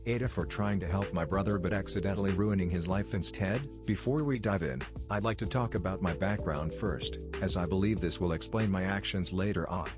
Ada for trying to help my brother but accidentally ruining his life instead? Before we dive in, I'd like to talk about my background first, as I believe this will explain my actions later on.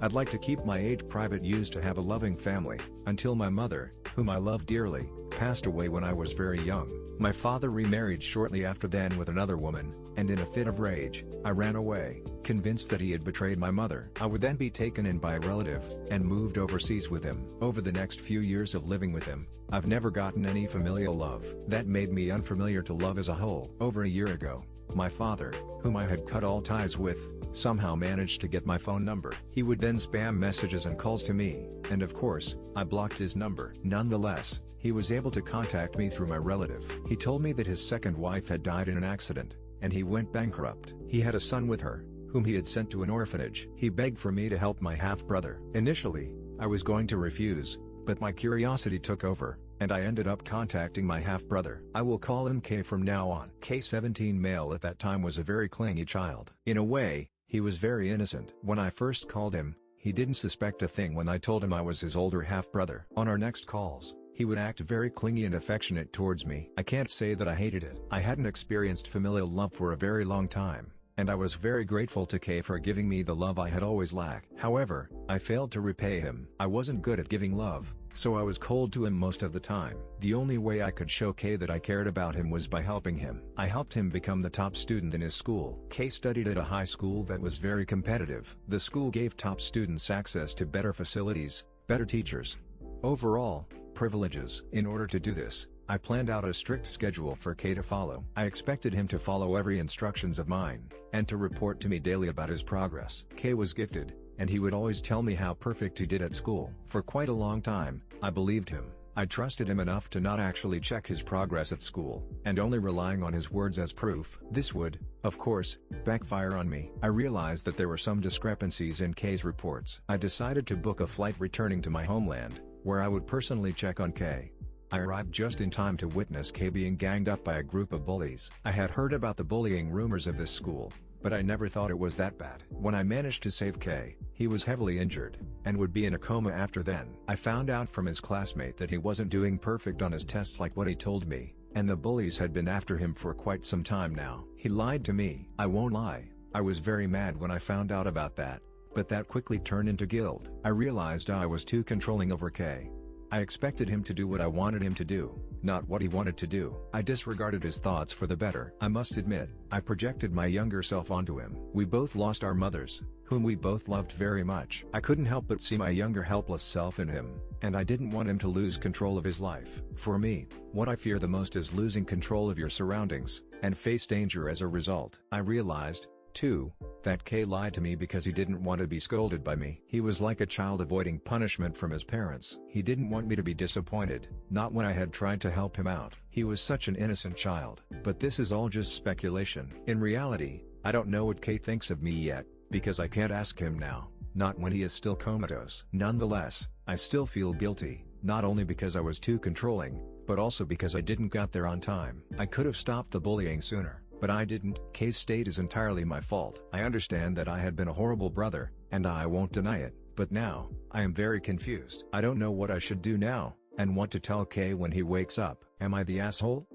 I'd like to keep my age private. Used to have a loving family, until my mother, whom I love dearly, passed away when I was very young. My father remarried shortly after then with another woman, and in a fit of rage, I ran away, convinced that he had betrayed my mother. I would then be taken in by a relative, and moved overseas with him. Over the next few years of living with him, I've never gotten any familial love. That made me unfamiliar to love as a whole. Over a year ago, my father, whom I had cut all ties with, somehow managed to get my phone number. He would then spam messages and calls to me, and of course, I blocked his number. Nonetheless, he was able to contact me through my relative. He told me that his second wife had died in an accident, and he went bankrupt. He had a son with her, whom he had sent to an orphanage. He begged for me to help my half-brother. Initially, I was going to refuse, but my curiosity took over, and I ended up contacting my half-brother. I will call him K from now on. K-17 male at that time was a very clingy child. In a way, he was very innocent. When I first called him, he didn't suspect a thing when I told him I was his older half-brother. On our next calls, he would act very clingy and affectionate towards me. I can't say that I hated it. I hadn't experienced familial love for a very long time, and I was very grateful to K for giving me the love I had always lacked. However, I failed to repay him. I wasn't good at giving love, so I was cold to him most of the time. The only way I could show K that I cared about him was by helping him. I helped him become the top student in his school. K studied at a high school that was very competitive. The school gave top students access to better facilities, better teachers. Overall, privileges. In order to do this, I planned out a strict schedule for K to follow. I expected him to follow every instructions of mine, and to report to me daily about his progress. K was gifted, and he would always tell me how perfect he did at school. For quite a long time, I believed him. I trusted him enough to not actually check his progress at school, and only relying on his words as proof. This would, of course, backfire on me. I realized that there were some discrepancies in K's reports. I decided to book a flight returning to my homeland, where I would personally check on K. I arrived just in time to witness K being ganged up by a group of bullies. I had heard about the bullying rumors of this school, but I never thought it was that bad. When I managed to save K, he was heavily injured, and would be in a coma after then. I found out from his classmate that he wasn't doing perfect on his tests like what he told me, and the bullies had been after him for quite some time now. He lied to me. I won't lie, I was very mad when I found out about that, but that quickly turned into guilt. I realized I was too controlling over K. I expected him to do what I wanted him to do, not what he wanted to do. I disregarded his thoughts for the better. I must admit, I projected my younger self onto him. We both lost our mothers, whom we both loved very much. I couldn't help but see my younger helpless self in him, and I didn't want him to lose control of his life. For me, what I fear the most is losing control of your surroundings, and face danger as a result. I realized, too, that K lied to me because he didn't want to be scolded by me. He was like a child avoiding punishment from his parents. He didn't want me to be disappointed, not when I had tried to help him out. He was such an innocent child. But this is all just speculation. In reality, I don't know what K thinks of me yet, because I can't ask him now, not when he is still comatose. Nonetheless, I still feel guilty, not only because I was too controlling, but also because I didn't get there on time. I could have stopped the bullying sooner, but I didn't. K's state is entirely my fault. I understand that I had been a horrible brother, and I won't deny it, but now, I am very confused. I don't know what I should do now, and want to tell K when he wakes up. Am I the asshole?